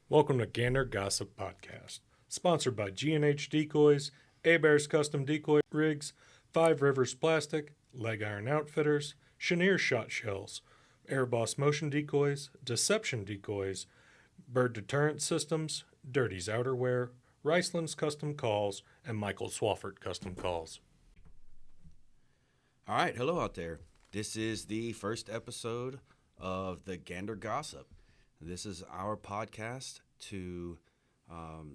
Welcome to Gander Gossip Podcast, sponsored by G&H Decoys, A-Bears Custom Decoy Rigs, Five Rivers Plastic, Leg Iron Outfitters, Chenier Shot Shells, Airboss Motion Decoys, Deception Decoys, Bird Deterrent Systems, Dirty's Outerwear, Riceland's Custom Calls, and Michael Swafford Custom Calls. All right, hello out there. This is the first episode of the Gander Gossip. This is our podcast to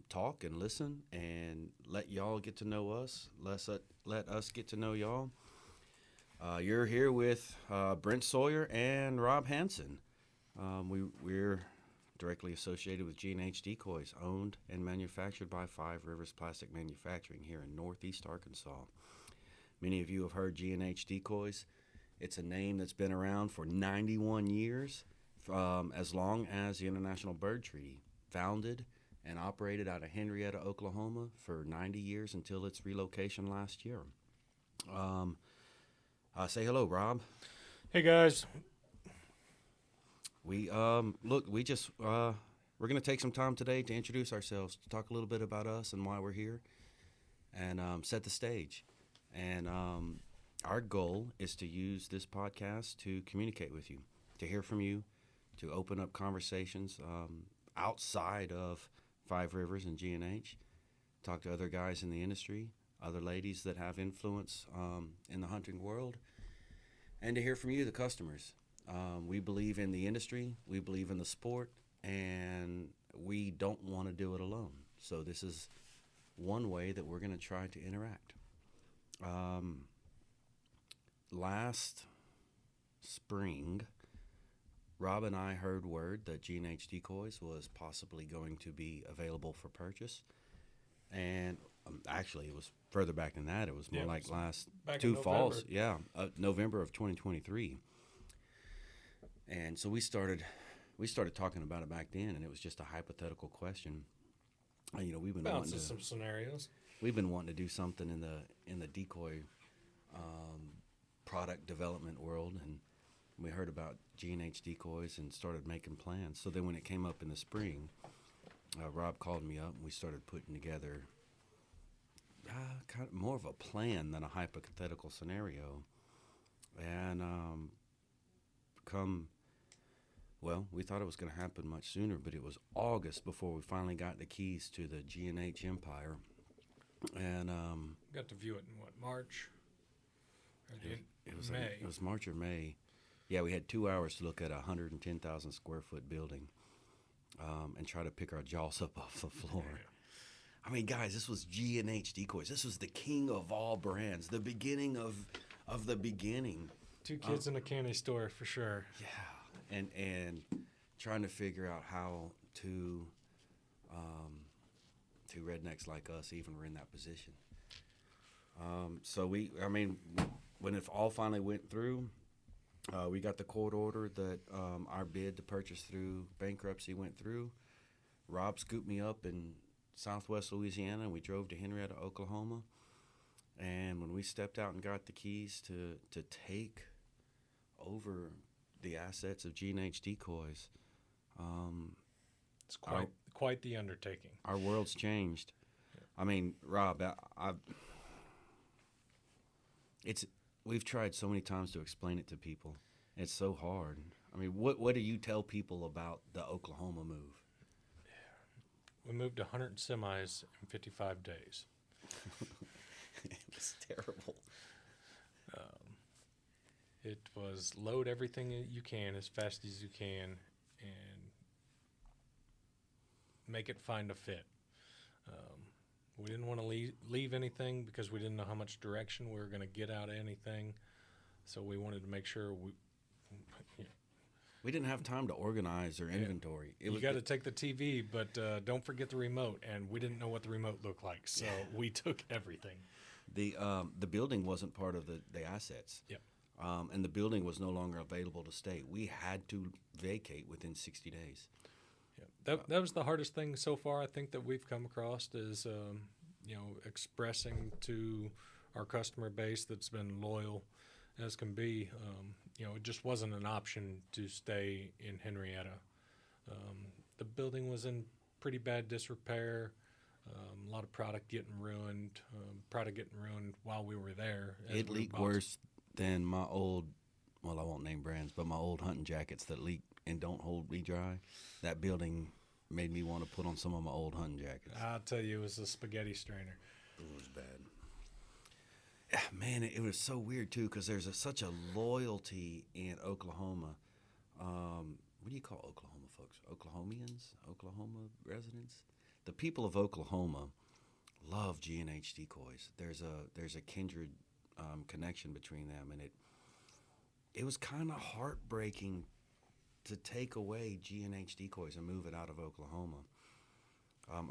talk and listen and let y'all get to know us. Let us get to know y'all. You're here with Brent Sawyer and Rob Hansen. We're directly associated with G&H Decoys, owned and manufactured by Five Rivers Plastic Manufacturing here in Northeast Arkansas. Many of you have heard G&H Decoys. It's a name that's been around for 91 years, as long as the International Bird Treaty. Founded and operated out of Henrietta, Oklahoma for 90 years until its relocation last year. Say hello, Rob. Hey, guys. We're going to take some time today to introduce ourselves, to talk a little bit about us and why we're here, and set the stage. And our goal is to use this podcast to communicate with you, to hear from you, to open up conversations outside of Five Rivers and G&H, talk to other guys in the industry, other ladies that have influence in the hunting world, and to hear from you, the customers. We believe in the industry, we believe in the sport, and we don't want to do it alone. So this is one way that we're going to try to interact. Last spring, Rob and I heard word that G&H Decoys was possibly going to be available for purchase. And actually, it was further back than that. It was more like last two falls. Yeah, November of 2023. And so we started talking about it back then, and it was just a hypothetical question. We've been wanting to some scenarios. We've been wanting to do something in the decoy product development world, and we heard about G&H Decoys and started making plans. So then when it came up in the spring, Rob called me up and we started putting together kind of more of a plan than a hypothetical scenario. And we thought it was going to happen much sooner, but it was August before we finally got the keys to the G&H empire. And got to view it in March? May. It was March or May. Yeah, we had 2 hours to look at a 110,000 square foot building and try to pick our jaws up off the floor. Yeah. I mean, guys, this was G&H Decoys. This was the king of all brands, the beginning of the beginning. Two kids in a candy store for sure. Yeah, and trying to figure out how two rednecks like us even were in that position. When it all finally went through, we got the court order that our bid to purchase through bankruptcy went through. Rob scooped me up in southwest Louisiana, and we drove to Henrietta, Oklahoma. And when we stepped out and got the keys to take over the assets of G&H Decoys, it's quite the undertaking. Our world's changed. Yeah. I mean, Rob, we've tried so many times to explain it to people. It's so hard. I mean, what do you tell people about the Oklahoma move? We moved 100 semis in 55 days. It was terrible. It was load everything you can as fast as you can and make it find a fit. We didn't want to leave anything because we didn't know how much direction we were going to get out of anything. So we wanted to make sure we didn't have time to organize our inventory. You got to take the TV, but don't forget the remote. And we didn't know what the remote looked like, so we took everything. The building wasn't part of the assets. Yep. And the building was no longer available to stay. We had to vacate within 60 days. Yeah. That was the hardest thing so far, I think, that we've come across is, expressing to our customer base that's been loyal as can be. It just wasn't an option to stay in Henrietta. The building was in pretty bad disrepair. A lot of product getting ruined. While we were there. It leaked worse than my old, well, I won't name brands, but my old hunting jackets that leak and don't hold me dry. That building made me want to put on some of my old hunting jackets. I'll tell you, it was a spaghetti strainer. It was bad. Man, it was so weird, too, because there's such a loyalty in Oklahoma. What do you call Oklahoma folks? Oklahomians? Oklahoma residents? The people of Oklahoma love G&H decoys. There's a kindred connection between them, and it was kind of heartbreaking to take away G&H decoys and move it out of Oklahoma.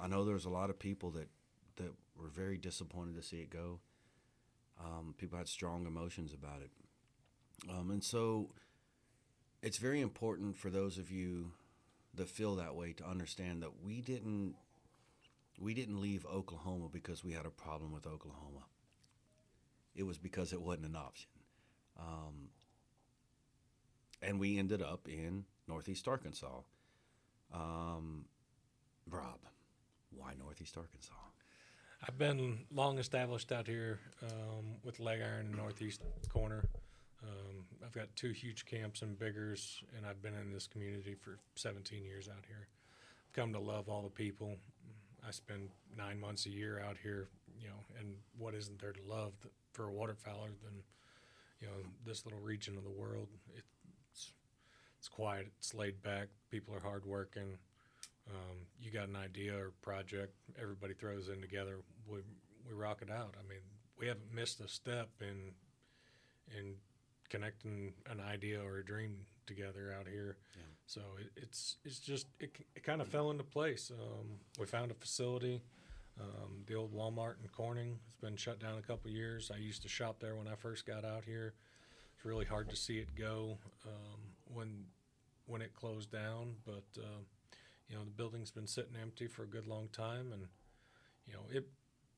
I know there's a lot of people that were very disappointed to see it go. People had strong emotions about it. And so it's very important for those of you that feel that way to understand that we didn't leave Oklahoma because we had a problem with Oklahoma. It was because it wasn't an option. And we ended up in Northeast Arkansas. Rob, why Northeast Arkansas? I've been long established out here with leg iron in the northeast corner. I've got 2 huge camps and biggers, and I've been in this community for 17 years out here. I've come to love all the people. I spend 9 months a year out here, and what isn't there to love for a waterfowler than, this little region of the world. It's quiet, it's laid back, people are hardworking. You got an idea or project, everybody throws in together. We rock it out. I mean, we haven't missed a step in connecting an idea or a dream together out here. Yeah. So it's just it kind of fell into place. We found a facility, the old Walmart in Corning. It's been shut down a couple of years. I used to shop there when I first got out here. It's really hard to see it go when it closed down, but the building's been sitting empty for a good long time, and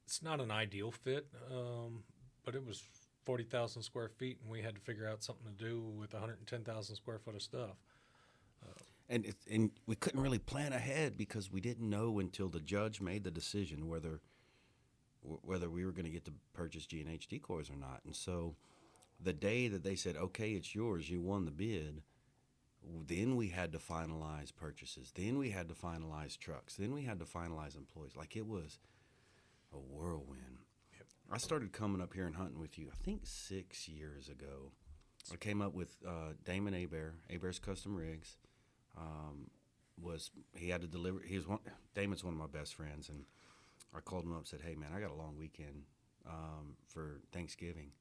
it's not an ideal fit, but it was 40,000 square feet, and we had to figure out something to do with 110,000 square foot of stuff. And we couldn't really plan ahead because we didn't know until the judge made the decision whether we were going to get to purchase G&H decoys or not. And so the day that they said, okay, it's yours, you won the bid, then we had to finalize purchases. Then we had to finalize trucks. Then we had to finalize employees. Like, it was a whirlwind. Yep. I started coming up here and hunting with you, I think 6 years ago. I came up with Damon Hebert's Custom Rigs. He had to deliver. Damon's one of my best friends, and I called him up and said, hey, man, I got a long weekend for Thanksgiving.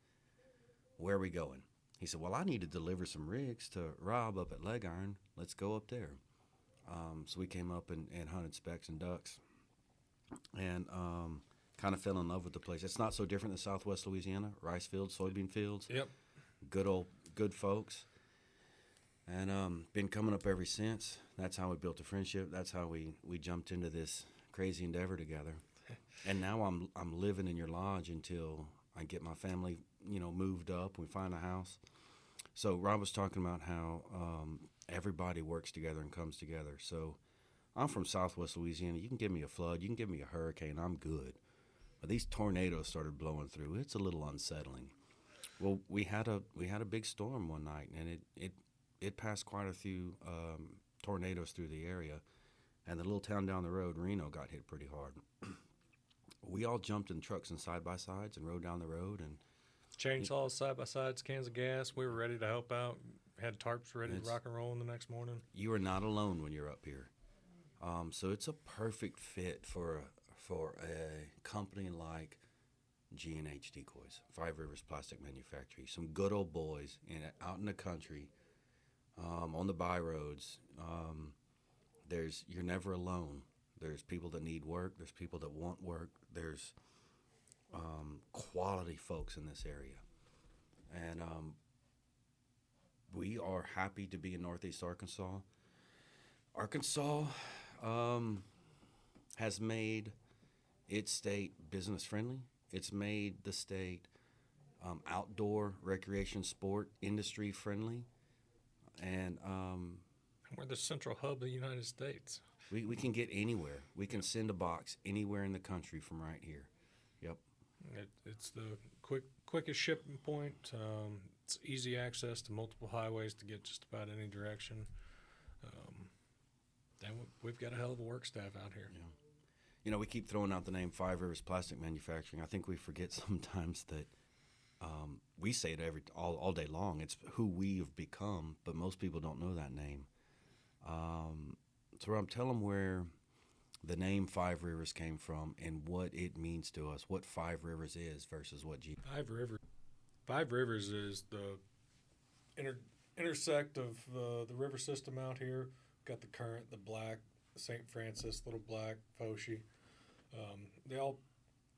Where are we going? He said, well, I need to deliver some rigs to Rob up at Leg Iron. Let's go up there. So we came up and hunted specks and ducks and kind of fell in love with the place. It's not so different than Southwest Louisiana, rice fields, soybean fields. Yep. Good folks. And been coming up ever since. That's how we built a friendship. That's how we jumped into this crazy endeavor together. And now I'm living in your lodge until I get my family, moved up. We find a house. So Rob was talking about how everybody works together and comes together. So I'm from Southwest Louisiana. You can give me a flood, you can give me a hurricane, I'm good. But these tornadoes started blowing through. It's a little unsettling. Well, we had a big storm one night, and it passed quite a few tornadoes through the area. And the little town down the road, Reno, got hit pretty hard. We all jumped in trucks and side-by-sides and rode down the road. And chainsaws, side-by-sides, cans of gas. We were ready to help out. Had tarps ready to rock and roll the next morning. You are not alone when you're up here. So it's a perfect fit for a company like G&H Decoys, Five Rivers Plastic Manufacturing. Some good old boys out in the country, on the by roads. You're never alone. There's people that need work. There's people that want work. There's quality folks in this area. And we are happy to be in Northeast Arkansas. Arkansas has made its state business friendly. It's made the state outdoor recreation sport industry friendly. And we're the central hub of the United States. We can get anywhere. We can send a box anywhere in the country from right here. Yep. It's the quickest shipping point. It's easy access to multiple highways to get just about any direction. And we've got a hell of a work staff out here. Yeah. You know, we keep throwing out the name Five Rivers Plastic Manufacturing. I think we forget sometimes that we say it all day long. It's who we have become, but most people don't know that name. So tell them where the name Five Rivers came from and what it means to us, what Five Rivers is versus what Five Rivers is the intersect of the river system out here. Got the Current, the Black, St. Francis, Little Black, Foshee. They all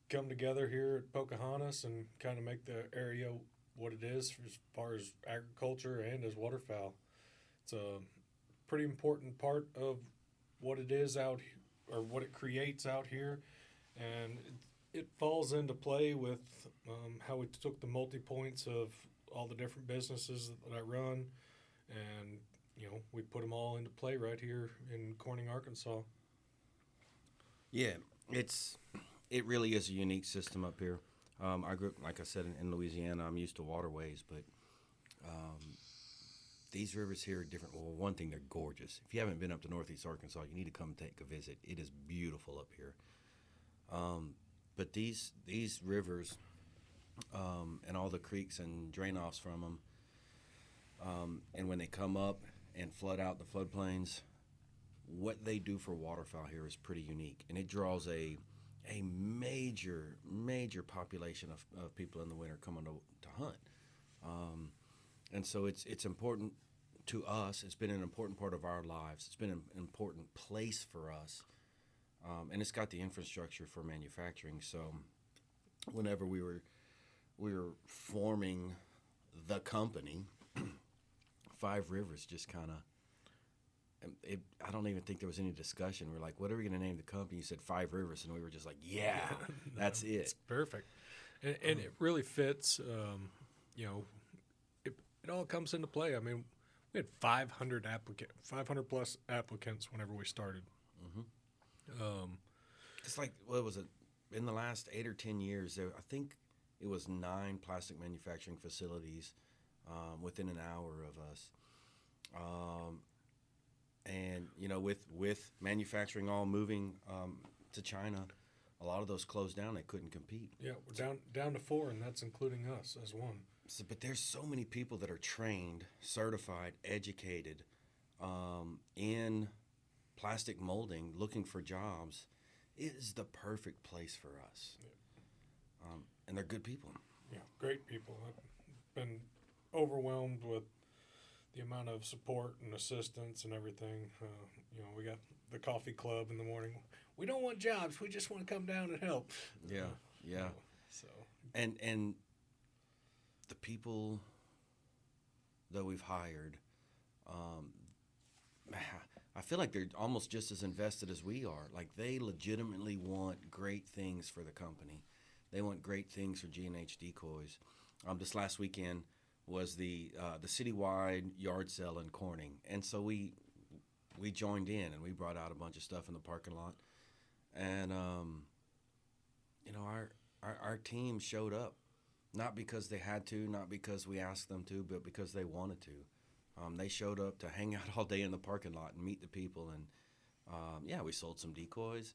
come together here at Pocahontas and kind of make the area what it is as far as agriculture and as waterfowl. It's a pretty important part of what it is out or what it creates out here, and it falls into play with how we took the multi-points of all the different businesses that I run, and we put them all into play right here in Corning, Arkansas. Yeah, it really is a unique system up here. I grew up, like I said, in Louisiana. I'm used to waterways, but these rivers here are different. Well, one thing, they're gorgeous. If you haven't been up to Northeast Arkansas, you need to come take a visit. It is beautiful up here. But these rivers and all the creeks and drain-offs from them, and when they come up and flood out the floodplains, what they do for waterfowl here is pretty unique, and it draws a major population of people in the winter coming to hunt. And so it's important to us. It's been an important part of our lives. It's been an important place for us, and it's got the infrastructure for manufacturing. So whenever we were forming the company, Five Rivers just kind of, I don't even think there was any discussion. We're like, what are we going to name the company? You said Five Rivers, and we were just like, yeah, that's it. It's perfect. And it really fits, it all comes into play. I mean, we had 500 plus applicants whenever we started. Mm-hmm. It's like, what was it? In the last 8 or 10 years, I think it was 9 plastic manufacturing facilities within an hour of us. And with manufacturing all moving to China, a lot of those closed down. They couldn't compete. Yeah, we're down to 4, and that's including us as one. So, but there's so many people that are trained, certified, educated in plastic molding, looking for jobs. It is the perfect place for us. Yeah. And they're good people. Yeah, great people. I've been overwhelmed with the amount of support and assistance and everything. We got the coffee club in the morning. We don't want jobs. We just want to come down and help. Yeah, yeah. So and the people that we've hired, I feel like they're almost just as invested as we are. Like, they legitimately want great things for the company. They want great things for G&H Decoys. This last weekend was the citywide yard sale in Corning, and so we joined in and we brought out a bunch of stuff in the parking lot, and our team showed up, not because they had to, not because we asked them to, but because they wanted to. They showed up to hang out all day in the parking lot and meet the people, and we sold some decoys.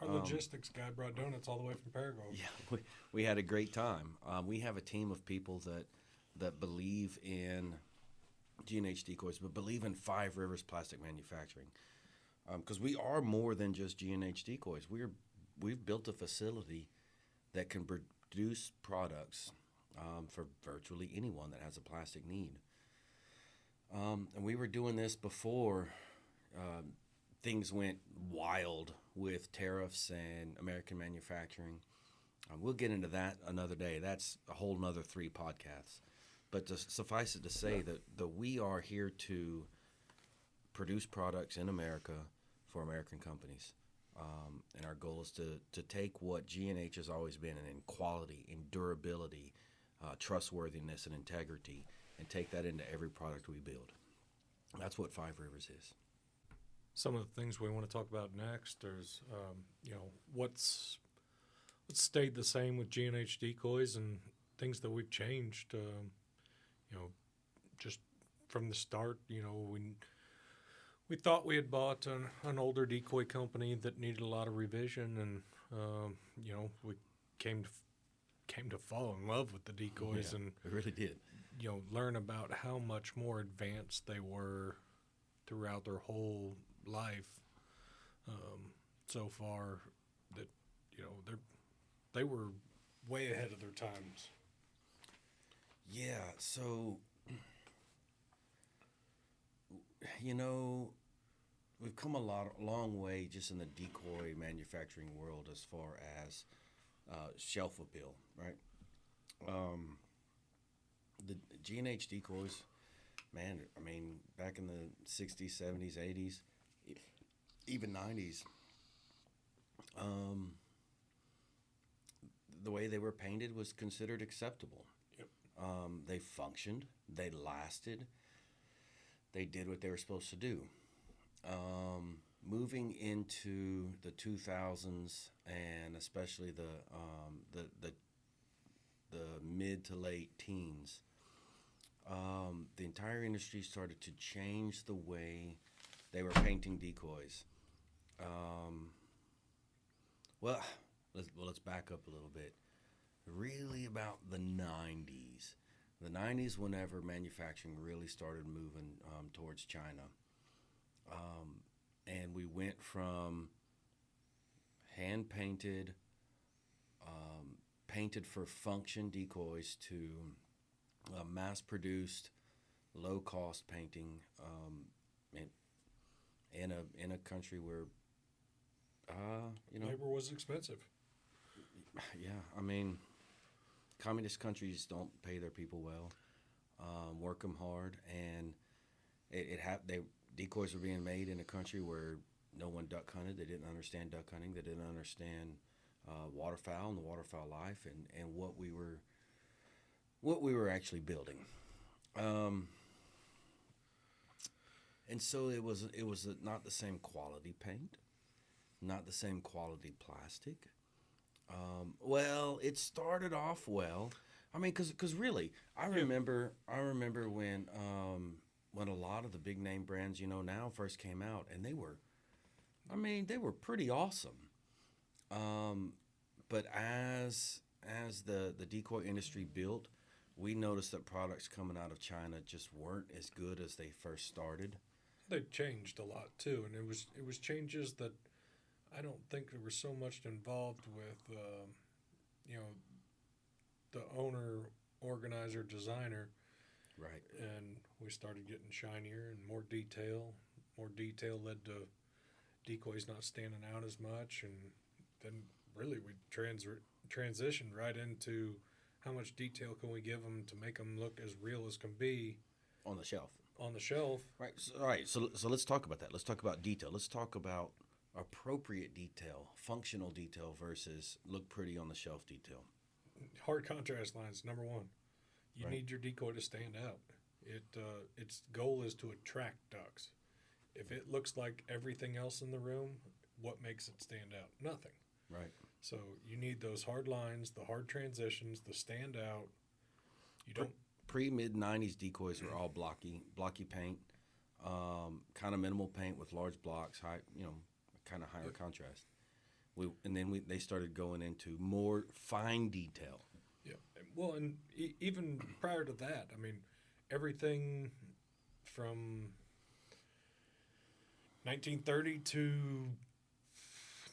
Our logistics guy brought donuts all the way from Paraguay. Yeah, we had a great time. We have a team of people that believe in G&H Decoys, but believe in Five Rivers Plastic Manufacturing, because we are more than just G&H Decoys. We've built a facility that can produce products for virtually anyone that has a plastic need. And we were doing this before things went wild with tariffs and American manufacturing. We'll get into that another day. That's a whole nother 3 podcasts. But to suffice it to say that we are here to produce products in America for American companies. And our goal is to take what G&H has always been in quality, in durability, trustworthiness, and integrity, and take that into every product we build. That's what Five Rivers is. some of the things we want to talk about next. There's, what's stayed the same with G&H decoys and things that we've changed. Just from the start, we thought we had bought an older decoy company that needed a lot of revision, and we came to fall in love with the decoys, and we really did. Learn about how much more advanced they were throughout their whole life so far, that they were way ahead of their times. Yeah, so we've come a long way just in the decoy manufacturing world as far as shelf appeal, right? The G&H decoys, man, I mean, back in the 60s, 70s, 80s, even 90s, the way they were painted was considered acceptable. Yep. They functioned, they lasted, they did what they were supposed to do. Moving into the 2000s, and especially the mid to late teens, the entire industry started to change the way they were painting decoys. Let's back up a little bit. Really about the 90s. The 90s, whenever manufacturing really started moving towards China. And we went from hand-painted, painted for function decoys to mass-produced, low-cost painting in a country where, labor was expensive. Yeah, I mean, communist countries don't pay their people well, work them hard, and decoys were being made in a country where no one duck hunted. They didn't understand duck hunting. They didn't understand waterfowl and the waterfowl life, and what we were actually building. And so it was not the same quality paint, not the same quality plastic. It started off well. I mean, because really, I remember when a lot of the big name brands now first came out, and they were pretty awesome. But as the decoy industry built, we noticed that products coming out of China just weren't as good as they first started. They changed a lot too, and it was changes that I don't think there was so much involved with the owner, organizer, designer. Right. And we started getting shinier and more detail. More detail led to decoys not standing out as much, and then really we transitioned right into how much detail can we give them to make them look as real as can be on the shelf. Right. So let's talk about that. Let's talk about detail. Let's talk about appropriate detail, functional detail versus look pretty on the shelf detail. Hard contrast lines, number one. You need your decoy to stand out. Its goal is to attract ducks. If it looks like everything else in the room, what makes it stand out? Nothing. Right. So you need those hard lines, the hard transitions, the stand out. You don't. Pre-mid 90s decoys were all blocky paint, kind of minimal paint with large blocks, high, kind of higher contrast. They started going into more fine detail. Yeah. Well, and even prior to that, I mean, everything from 1930 to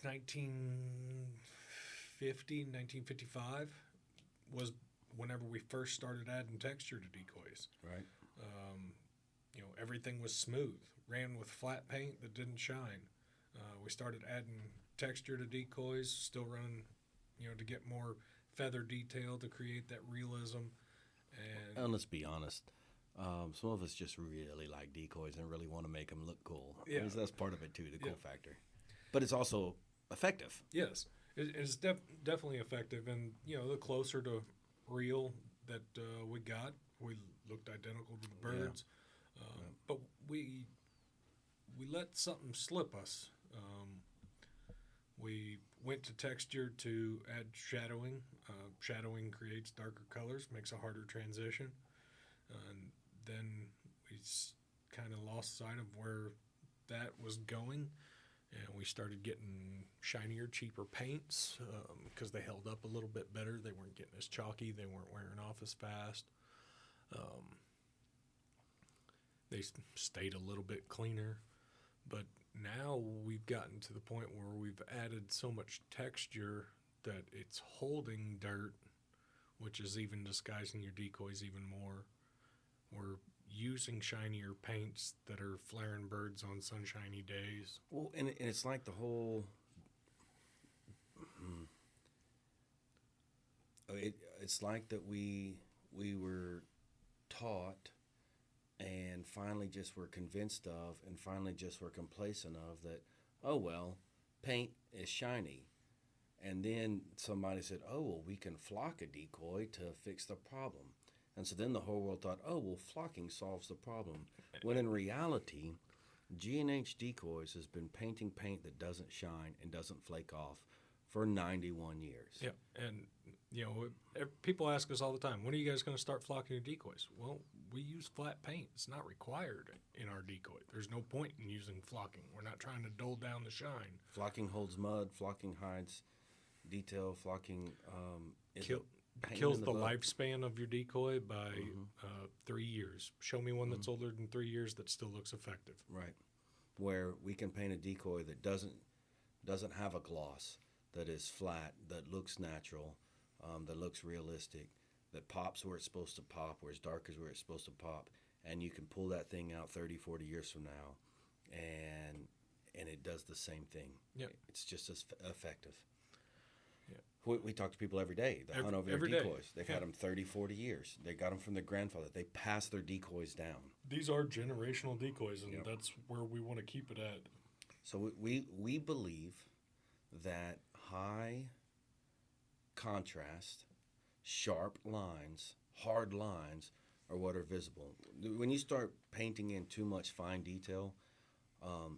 1950, 1955 was whenever we first started adding texture to decoys. Right. Everything was smooth, ran with flat paint that didn't shine. We started adding texture to decoys, still running, to get more feather detail to create that realism. And let's be honest, some of us just really like decoys and really want to make them look cool. Yeah. That's part of it too, the cool factor. But it's also effective. Yes, it's definitely effective, and the closer to real that we got, we looked identical to the birds. But we let something slip us. We went to texture to add shadowing. Shadowing creates darker colors, makes a harder transition. And then we kind of lost sight of where that was going, and we started getting shinier, cheaper paints because they held up a little bit better. They weren't getting as chalky. They weren't wearing off as fast. They stayed a little bit cleaner. But now we've gotten to the point where we've added so much texture that it's holding dirt, which is even disguising your decoys even more. We're using shinier paints that are flaring birds on sunshiny days. Well, and it's like the whole... It's like that we were taught and finally just were convinced of and finally just were complacent of that, oh, well, paint is shiny. And then somebody said, oh, well, we can flock a decoy to fix the problem. And so then the whole world thought, oh, well, flocking solves the problem. When in reality, G&H Decoys has been painting paint that doesn't shine and doesn't flake off for 91 years. Yeah, and, people ask us all the time, when are you guys going to start flocking your decoys? Well, we use flat paint. It's not required in our decoy. There's no point in using flocking. We're not trying to dull down the shine. Flocking holds mud. Flocking hides detail. Flocking kills the lifespan of your decoy by 3 years. Show me one that's older than 3 years that still looks effective. Right. Where we can paint a decoy that doesn't have a gloss, that is flat, that looks natural, that looks realistic, that pops where it's supposed to pop, where it's dark is where it's supposed to pop, and you can pull that thing out 30, 40 years from now, and it does the same thing. Yep. It's just as effective. Yeah. We talk to people every day that hunt over their decoys. They've had them 30, 40 years. They got them from their grandfather. They pass their decoys down. These are generational decoys, and that's where we want to keep it at. So we believe that high contrast, sharp lines, hard lines are what are visible. When you start painting in too much fine detail,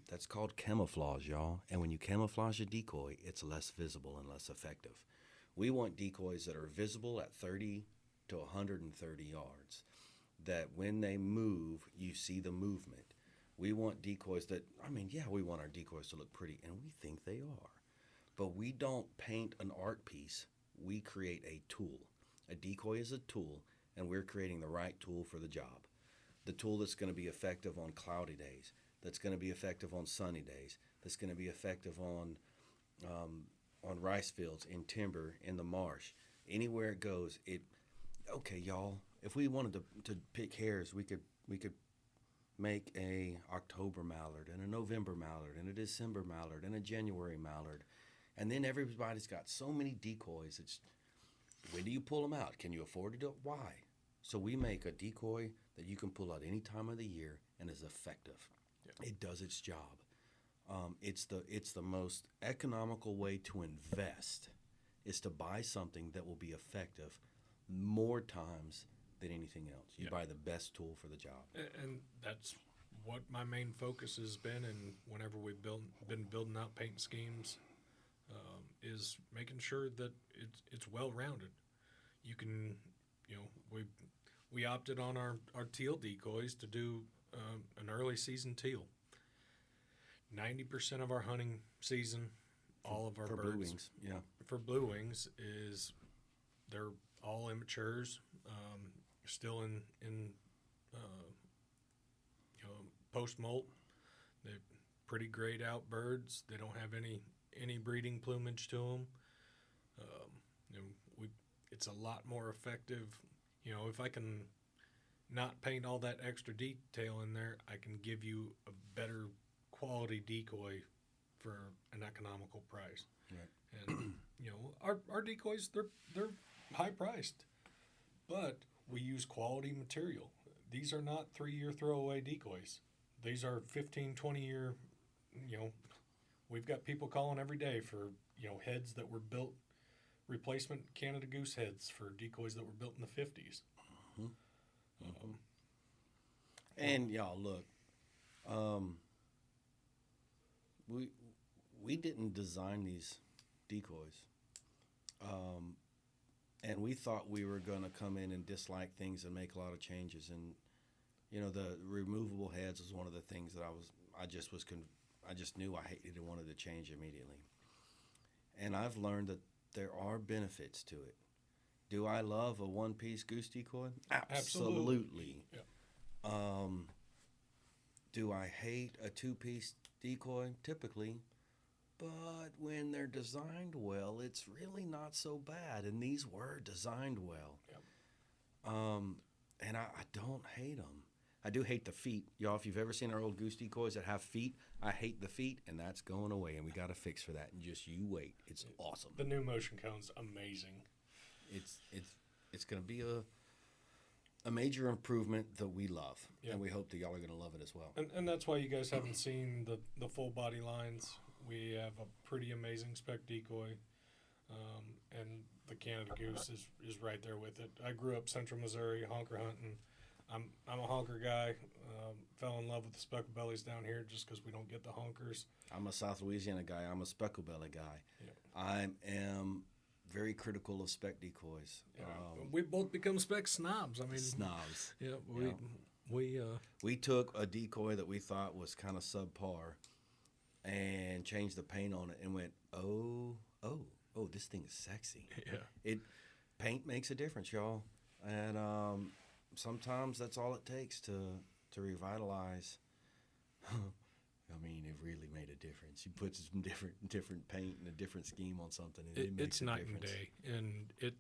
that's called camouflage, y'all. And when you camouflage a decoy, it's less visible and less effective. We want decoys that are visible at 30 to 130 yards, that when they move, you see the movement. We want decoys that, we want our decoys to look pretty, and we think they are. But we don't paint an art piece. We create a tool. A decoy is a tool, and we're creating the right tool for the job. The tool that's going to be effective on cloudy days, that's going to be effective on sunny days, that's going to be effective on rice fields, in timber, in the marsh. Anywhere it goes, okay, y'all, if we wanted to pick hairs, we could make a October mallard and a November mallard and a December mallard and a January mallard. And then everybody's got so many decoys. It's, when do you pull them out? Can you afford to do it? Why? So we make a decoy that you can pull out any time of the year and is effective. Yeah. It does its job. It's the most economical way to invest is to buy something that will be effective more times than anything else. You buy the best tool for the job. And that's what my main focus has been, and whenever we've been building out paint schemes, is making sure that it's well-rounded. You can, we opted on our teal decoys to do an early season teal. 90% of our hunting season, all of our birds, blue wings, for blue wings, is they're all immatures, still in post molt. They're pretty grayed out birds. They don't have any breeding plumage to them. It's a lot more effective. If I can not paint all that extra detail in there, I can give you a better quality decoy for an economical price. Right. And our decoys, they're high priced, but we use quality material. These are not 3-year throwaway decoys. These are 15, 20-year, we've got people calling every day for, heads that were built, replacement Canada goose heads for decoys that were built in the 50s. And y'all, look, we didn't design these decoys. And we thought we were going to come in and dislike things and make a lot of changes. And, the removable heads was one of the things that I just knew I hated and wanted to change immediately. And I've learned that there are benefits to it. Do I love a one-piece goose decoy? Absolutely. Yeah. Do I hate a two-piece decoy? Typically. But when they're designed well, it's really not so bad. And these were designed well. Yep. And I don't hate them. I do hate the feet. Y'all, if you've ever seen our old goose decoys that have feet, I hate the feet, and that's going away. And we got a fix for that. And just you wait. It's awesome. The new motion cone's amazing. It's going to be a major improvement that we love. Yep. And we hope that y'all are going to love it as well. And that's why you guys haven't seen the full body lines. We have a pretty amazing spec decoy, and the Canada Goose is right there with it. I grew up Central Missouri honker hunting. I'm a honker guy. Fell in love with the speckle bellies down here just because we don't get the honkers. I'm a South Louisiana guy. I'm a speckle belly guy. Yeah. I am very critical of spec decoys. Yeah. We both become spec snobs. Snobs. Yeah. We took a decoy that we thought was kind of subpar and changed the paint on it and went, oh, this thing is sexy. Yeah. Paint makes a difference, y'all. And sometimes that's all it takes to revitalize. It really made a difference. You put some different paint and a different scheme on something, and it makes it's a night difference. and day. And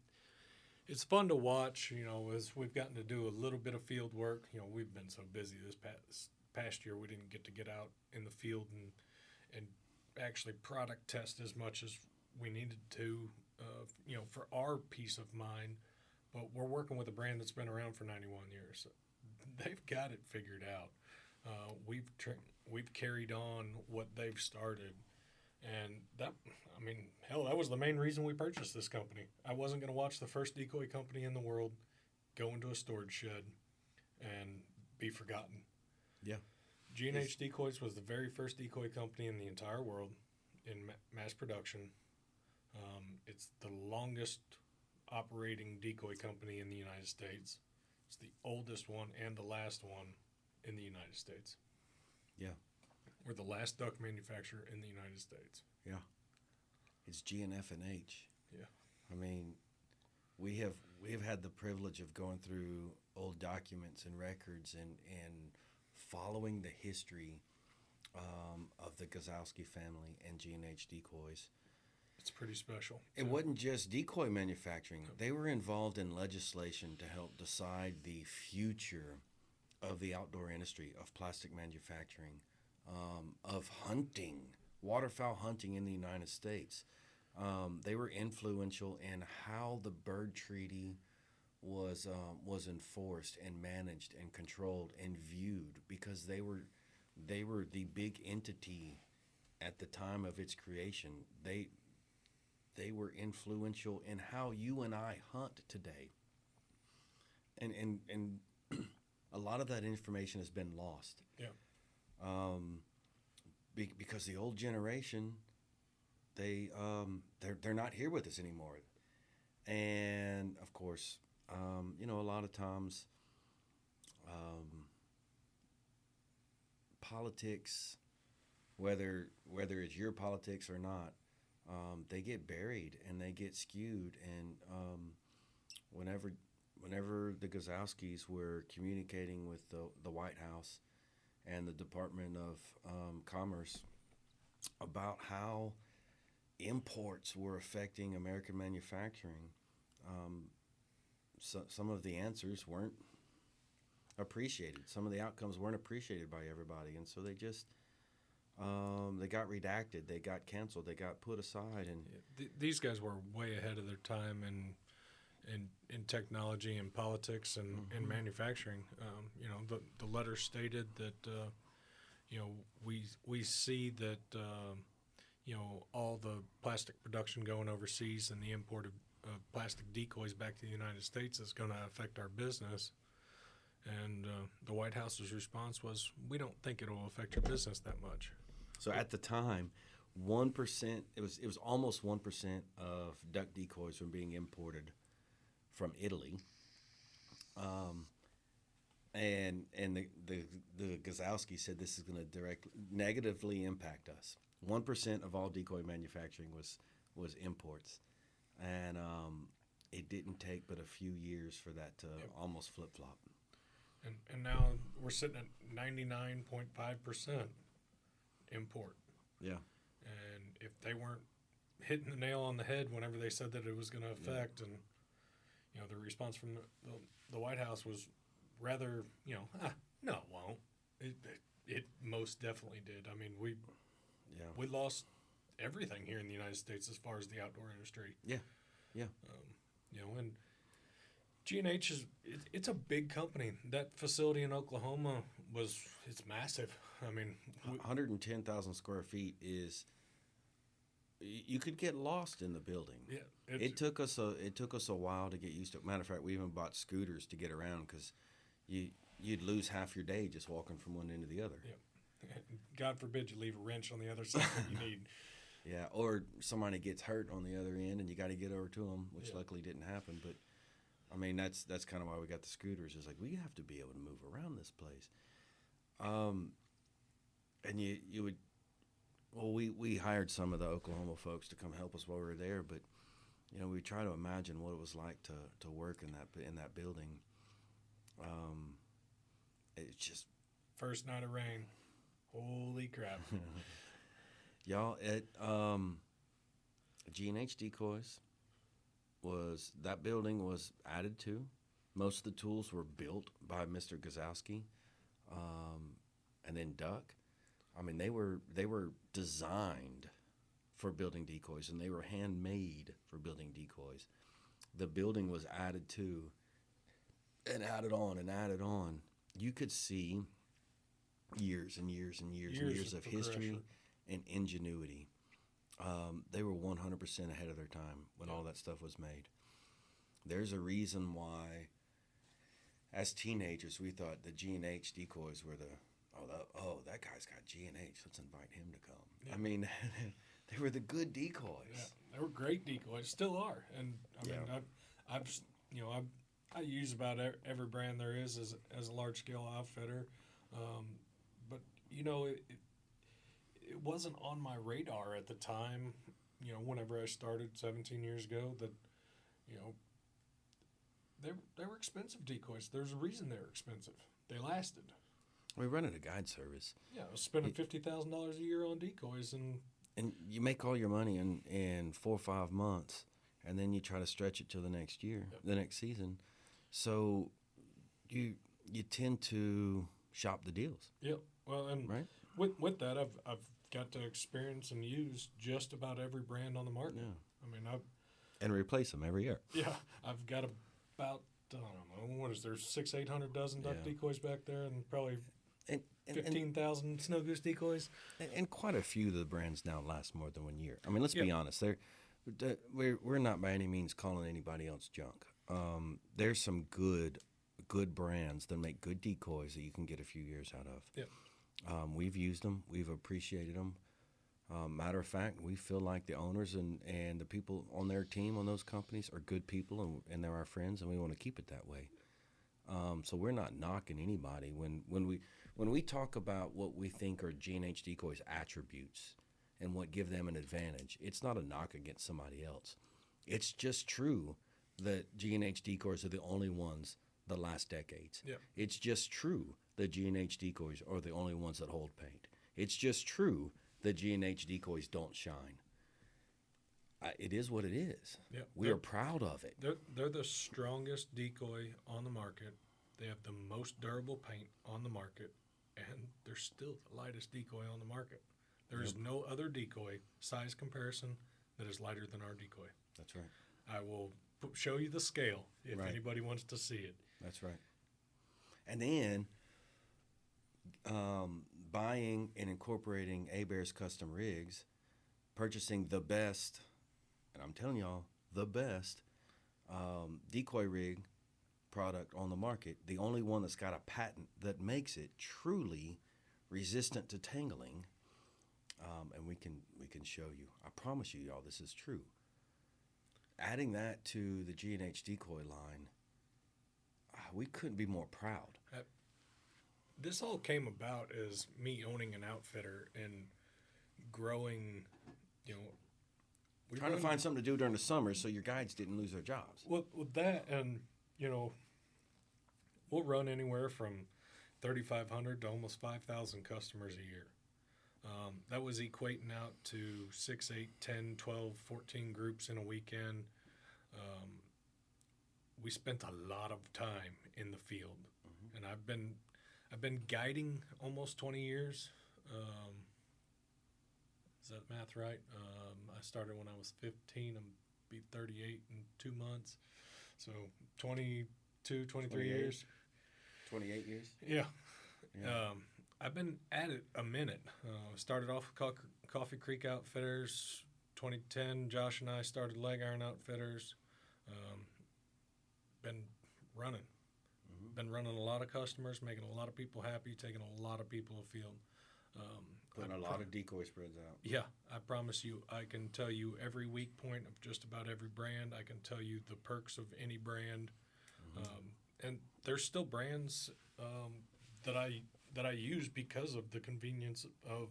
it's fun to watch, as we've gotten to do a little bit of field work. We've been so busy this past year, we didn't get out in the field and actually product test as much as we needed to, for our peace of mind. But we're working with a brand that's been around for 91 years. They've got it figured out. We've carried on what they've started, and that was the main reason we purchased this company. I wasn't going to watch the first decoy company in the world go into a storage shed and be forgotten. Yeah. G&H Decoys was the very first decoy company in the entire world in mass production. It's the longest operating decoy company in the United States. It's the oldest one and the last one in the United States. Yeah. We're the last duck manufacturer in the United States. Yeah. It's GNF&H. Yeah. We have had the privilege of going through old documents and records and following the history of the Gazowski family and G&H Decoys. It's pretty special. It wasn't just decoy manufacturing. They were involved in legislation to help decide the future of the outdoor industry, of plastic manufacturing, of hunting, waterfowl hunting in the United States. They were influential in how the bird treaty was enforced and managed and controlled and viewed, because they were the big entity at the time of its creation. They were influential in how you and I hunt today. And a lot of that information has been lost. Yeah. Because the old generation, they're not here with us anymore. And of course, a lot of times, politics, whether it's your politics or not, they get buried and they get skewed. And whenever the Gazowskis were communicating with the White House and the Department of Commerce about how imports were affecting American manufacturing, some of the answers weren't appreciated. Some of the outcomes weren't appreciated by everybody, and so they just they got redacted, they got canceled, they got put aside. And these guys were way ahead of their time in technology and politics and manufacturing. The letter stated that we see that all the plastic production going overseas and the import of plastic decoys back to the United States is going to affect our business. And the White House's response was, we don't think it will affect your business that much. So at the time, 1%. It was almost 1% of duck decoys were being imported from Italy. And the Gazowski said this is going to negatively impact us. 1% of all decoy manufacturing was imports, and it didn't take but a few years for that to almost flip flop. And now we're sitting at 99.5% import. Yeah. And if they weren't hitting the nail on the head whenever they said that it was going to affect, and the response from the White House was rather, no, it won't. It most definitely did. I mean, we lost everything here in the United States as far as the outdoor industry. Yeah. And G&H it's a big company. That facility in Oklahoma it's massive. I mean, 110,000 square feet is. You could get lost in the building. Yeah, it took us a while to get used to it. Matter of fact, we even bought scooters to get around because you'd lose half your day just walking from one end to the other. Yeah. God forbid you leave a wrench on the other side that you need. Yeah, or somebody gets hurt on the other end and you got to get over to them, which luckily didn't happen. But I mean, that's kind of why we got the scooters. It's like we have to be able to move around this place. And you would. Well, we hired some of the Oklahoma folks to come help us while we were there, but we try to imagine what it was like to work in that building. It's just first night of rain. Holy crap! Y'all, G&H Decoys that building was added to. Most of the tools were built by Mr. Gazowski, and then Duck. I mean, they were designed for building decoys, and they were handmade for building decoys. The building was added to, and added on, and added on. You could see years and years and years of history and ingenuity. They were 100% ahead of their time when all that stuff was made. There's a reason why, as teenagers, we thought the G&H decoys were that guy's got G&H. Let's invite him to come. Yeah. I mean, they were the good decoys. Yeah, they were great decoys. Still are. And I mean, I use about every brand there is as a large scale outfitter. But it wasn't on my radar at the time. Whenever I started 17 years ago, that they were expensive decoys. There's a reason they were expensive. They lasted. We rented a guide service. Yeah, I was spending $50,000 a year on decoys, and you make all your money in 4 or 5 months, and then you try to stretch it till the next year, the next season. So you tend to shop the deals. Yep. Well, and right? with that, I've got to experience and use just about every brand on the market. Yeah. I mean, and replace them every year. Yeah, I've got about I don't know, what is there, 600-800 dozen duck decoys back there, and probably 15,000 snow goose decoys, and quite a few of the brands now last more than 1 year. I mean, let's be honest. We're not by any means calling anybody else junk. There's some good brands that make good decoys that you can get a few years out of. Yep. We've used them. We've appreciated them. Matter of fact, we feel like the owners and the people on their team on those companies are good people, and they're our friends, and we want to keep it that way. So we're not knocking anybody when we talk about what we think are G&H Decoys attributes and what give them an advantage. It's not a knock against somebody else. It's just true that G&H Decoys are the only ones that last decades. Yep. It's just true that G&H Decoys are the only ones that hold paint. It's just true that G&H Decoys don't shine. It is what it is. Yep. We are proud of it. They're the strongest decoy on the market. They have the most durable paint on the market, and they're still the lightest decoy on the market. There is no other decoy size comparison that is lighter than our decoy. That's right. I will show you the scale if anybody wants to see it. That's right. And then buying and incorporating Hebert's custom rigs, purchasing the best, and I'm telling y'all, the best decoy rig product on the market, the only one that's got a patent that makes it truly resistant to tangling. and we can show you. I promise you, y'all, this is true. Adding that to the G&H decoy line, we couldn't be more proud. This all came about as me owning an outfitter and growing, Trying to find something to do during the summer so your guides didn't lose their jobs. With that, and, we'll run anywhere from 3,500 to almost 5,000 customers a year. That was equating out to 6, 8, 10, 12, 14 groups in a weekend. We spent a lot of time in the field, and I've been guiding almost 20 years. Is that math right? I started when I was 15. I'm be 38 in 2 months, so 22, 23 years. 28 years. Yeah. I've been at it a minute. Started off with Coffee Creek Outfitters. 2010, Josh and I started Leg Iron Outfitters. Been running. Been running a lot of customers, making a lot of people happy, taking a lot of people afield. Putting a lot of decoy spreads out. Yeah, I promise you, I can tell you every weak point of just about every brand. I can tell you the perks of any brand. And there's still brands that I use because of the convenience of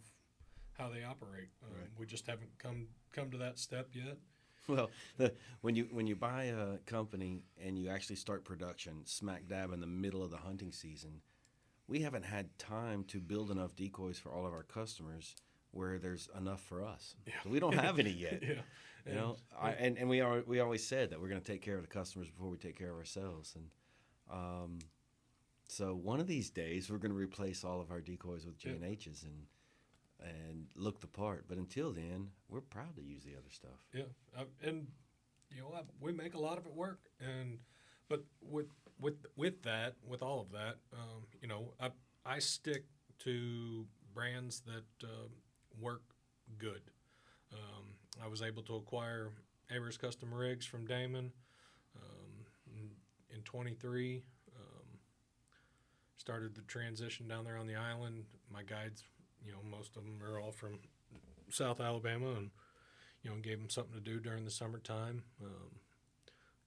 how they operate. Right. We just haven't come to that step yet. Well, when you buy a company and you actually start production smack dab in the middle of the hunting season, we haven't had time to build enough decoys for all of our customers where there's enough for us. Yeah. So we don't have any yet. Yeah. And we always said that we're going to take care of the customers before we take care of ourselves. And so one of these days we're going to replace all of our decoys with G&H's and look the part. But until then, we're proud to use the other stuff. Yeah, and we make a lot of it work. But with that, with all of that, I stick to brands that work good. I was able to acquire Aver's Custom Rigs from Damon in 23. Started the transition down there on the island. My guides, most of them are all from South Alabama, and gave them something to do during the summertime.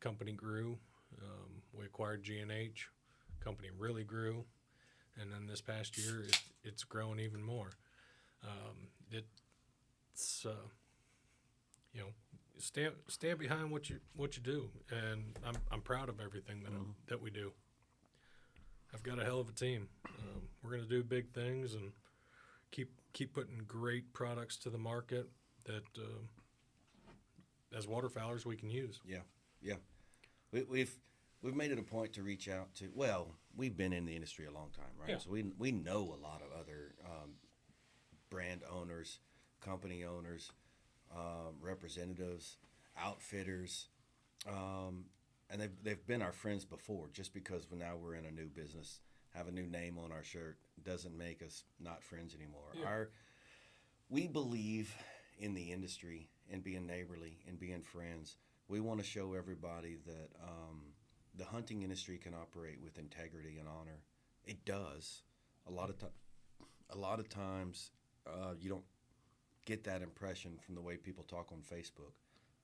Company grew. We acquired G&H. Company really grew, and then this past year it's grown even more. Stand behind what you do, and I'm proud of everything that we do. I've got a hell of a team. We're going to do big things and keep putting great products to the market that as waterfowlers we can use. Yeah. We've made it a point to reach out to. Well, we've been in the industry a long time, right? Yeah. So we know a lot of other brand owners, company owners, representatives, outfitters, and they've been our friends before. Just because now we're in a new business, have a new name on our shirt, doesn't make us not friends anymore. Yeah. We believe in the industry and being neighborly and being friends. We want to show everybody that the hunting industry can operate with integrity and honor. It does. A lot of times you don't get that impression from the way people talk on Facebook.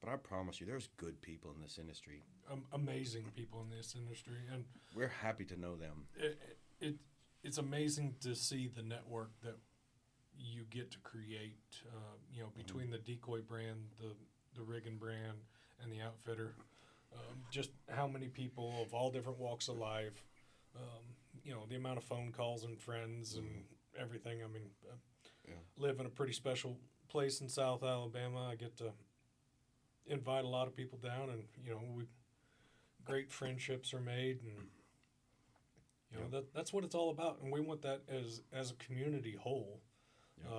But I promise you, there's good people in this industry. Amazing people in this industry, and we're happy to know them. It's amazing to see the network that you get to create. Between the decoy brand, the rigging brand, and the outfitter. Just how many people of all different walks of life. The amount of phone calls and friends and everything. I mean, live in a pretty special place in South Alabama. I get to invite a lot of people down, and great friendships are made, and that's what it's all about. And we want that as a community whole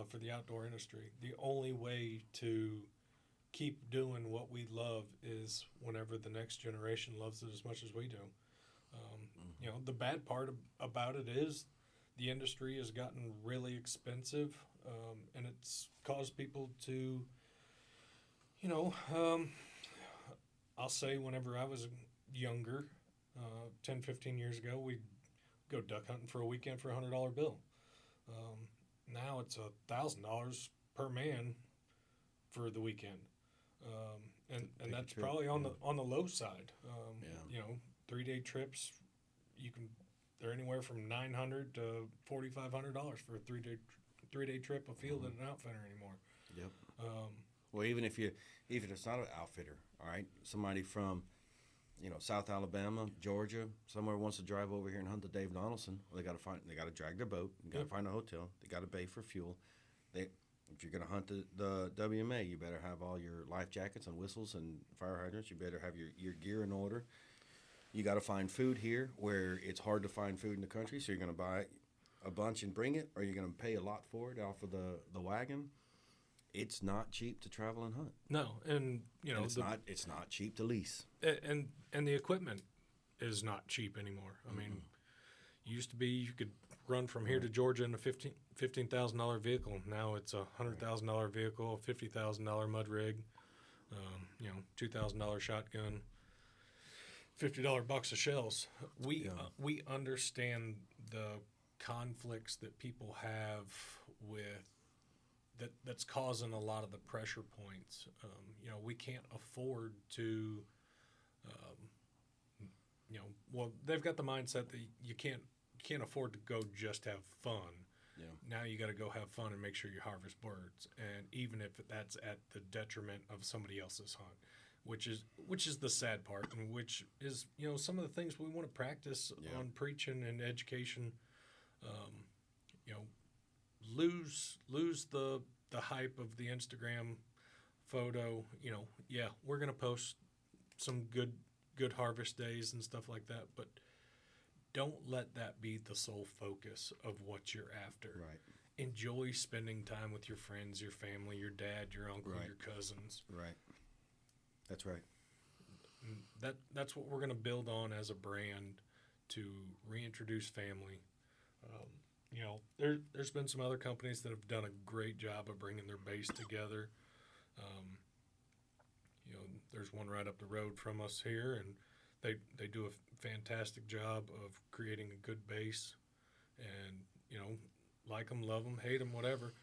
for the outdoor industry. The only way to keep doing what we love is whenever the next generation loves it as much as we do. The bad part about it is the industry has gotten really expensive, and it's caused people to, I'll say whenever I was younger, 10, 15 years ago, we'd go duck hunting for a weekend for $100 bill. Now it's $1,000 per man for the weekend, and that's trip, probably on the low side. Yeah. 3-day trips, they're anywhere from $900 to $4,500 for a 3-day trip afield at an outfitter anymore. Yep. Well, even if it's not an outfitter, all right, somebody from South Alabama, Georgia, somewhere wants to drive over here and hunt the Dave Donaldson. Well, they got to drag their boat. They got to find a hotel. They got to pay for fuel. If you're going to hunt the WMA, you better have all your life jackets and whistles and fire hydrants. You better have your gear in order. You got to find food here where it's hard to find food in the country. So you're going to buy a bunch and bring it, or you're going to pay a lot for it off of the wagon. It's not cheap to travel and hunt. No, and it's not cheap to lease. And the equipment is not cheap anymore. I mean, it used to be you could run from here to Georgia in a $15,000 vehicle. Now it's a $100,000 vehicle, a $50,000 mud rig, $2,000 shotgun, $50 box of shells. We understand the conflicts that people have with that's causing a lot of the pressure points. We can't afford to, they've got the mindset that you can't afford to go just have fun. Yeah. Now you got to go have fun and make sure you harvest birds, and even if that's at the detriment of somebody else's hunt, which is the sad part, and which is some of the things we want to practice on preaching and education. Lose the hype of the Instagram photo. We're gonna post some good harvest days and stuff like that, but don't let that be the sole focus of what you're after. Right. Enjoy spending time with your friends, your family, your dad, your uncle, your cousins. Right. That's right. That's what we're gonna build on as a brand to reintroduce family. There's been some other companies that have done a great job of bringing their base together. There's one right up the road from us here, and they do a fantastic job of creating a good base. And like them, love them, hate them, whatever.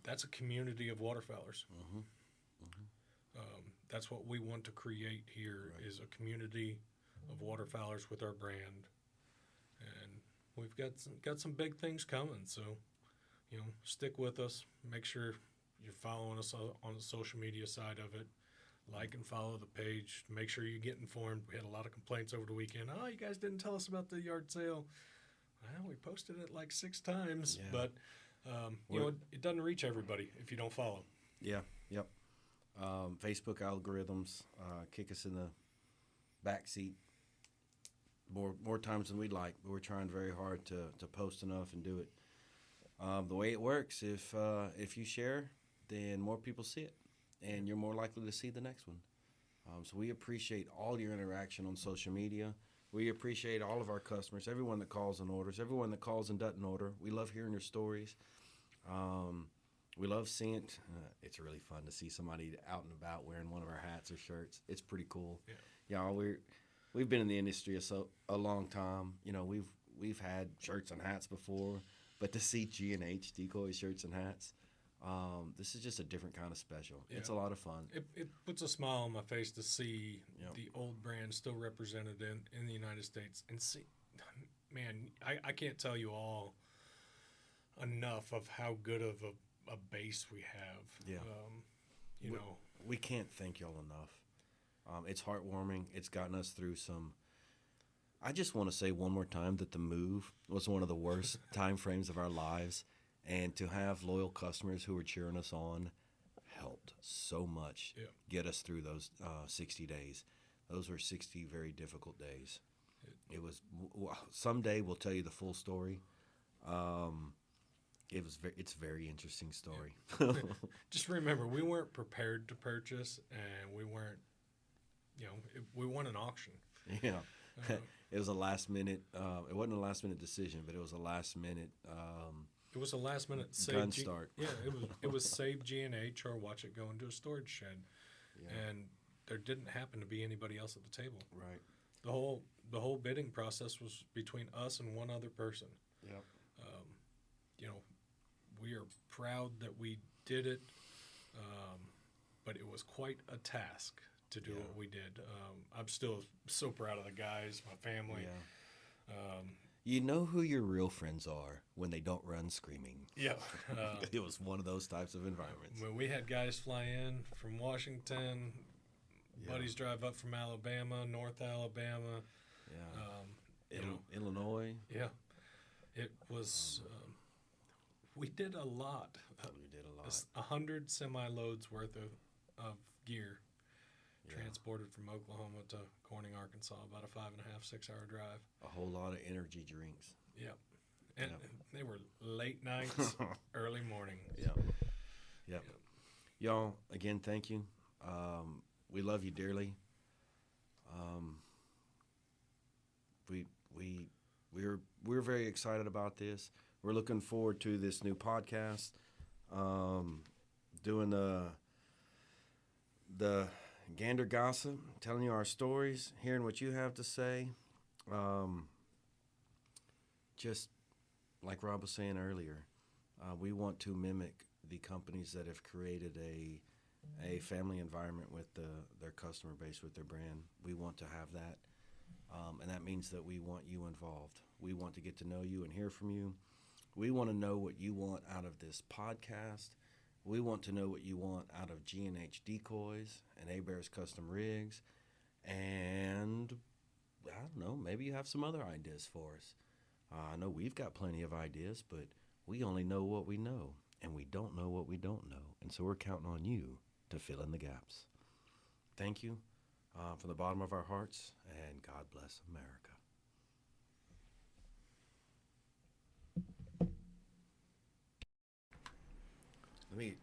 That's a community of waterfowlers. Mm-hmm. That's what we want to create here, is a community of waterfowlers with our brand. And we've got some big things coming, so stick with us. Make sure you're following us on the social media side of it. Like and follow the page. Make sure you get informed. We had a lot of complaints over the weekend. Oh, you guys didn't tell us about the yard sale. Well, we posted it like 6 times, but it doesn't reach everybody if you don't follow. Yeah. Yep. Facebook algorithms kick us in the back seat more times than we'd like, but we're trying very hard to post enough and do it. The way it works, if you share, then more people see it, and you're more likely to see the next one. So we appreciate all your interaction on social media. We appreciate all of our customers, everyone that calls and orders, everyone that calls and doesn't order. We love hearing your stories. We love seeing it. It's really fun to see somebody out and about wearing one of our hats or shirts. It's pretty cool. Yeah, we've been in the industry a long time. We've had shirts and hats before, but to see G&H Decoy shirts and hats, this is just a different kind of special. Yeah. It's a lot of fun. It puts a smile on my face to see the old brand still represented in the United States. And see, man, I can't tell you all enough of how good of a base we have. Yeah. We can't thank y'all enough. It's heartwarming. It's gotten us through some. I just want to say one more time that the move was one of the worst time frames of our lives, and to have loyal customers who were cheering us on helped so much get us through those 60 days. Those were 60 very difficult days. It was. Someday we'll tell you the full story. It's a very interesting story. Yeah. Just remember, we weren't prepared to purchase, and we weren't. We won an auction. Yeah. It was a last minute. It wasn't a last minute decision, but it was a last minute. It was a last minute gun start. Yeah, it was save G&H or watch it go into a storage shed, and there didn't happen to be anybody else at the table. Right. The whole bidding process was between us and one other person. Yep. We are proud that we did it, but it was quite a task to do what we did. I'm still so proud of the guys, my family. Yeah. You know who your real friends are when they don't run screaming. Yeah. It was one of those types of environments. When we had guys fly in from Washington, buddies drive up from Alabama, North Alabama. Yeah. Illinois. Yeah. It was, we did a lot. We did a lot. 100 semi-loads worth of gear transported from Oklahoma to Corning, Arkansas, about a 5.5, 6 hour drive. A whole lot of energy drinks. Yep. And they were late nights, early mornings. Yep. Y'all, again, thank you. We love you dearly. We're very excited about this. We're looking forward to this new podcast. Doing the Gander Gossip, telling you our stories, hearing what you have to say. Just like Rob was saying earlier, we want to mimic the companies that have created a family environment with their customer base, with their brand. We want to have that, and that means that we want you involved. We want to get to know you and hear from you. We want to know what you want out of this podcast. We want to know what you want out of G&H Decoys and Hebert's Custom Rigs. And, I don't know, maybe you have some other ideas for us. I know we've got plenty of ideas, but we only know what we know, and we don't know what we don't know. And so we're counting on you to fill in the gaps. Thank you from the bottom of our hearts, and God bless America.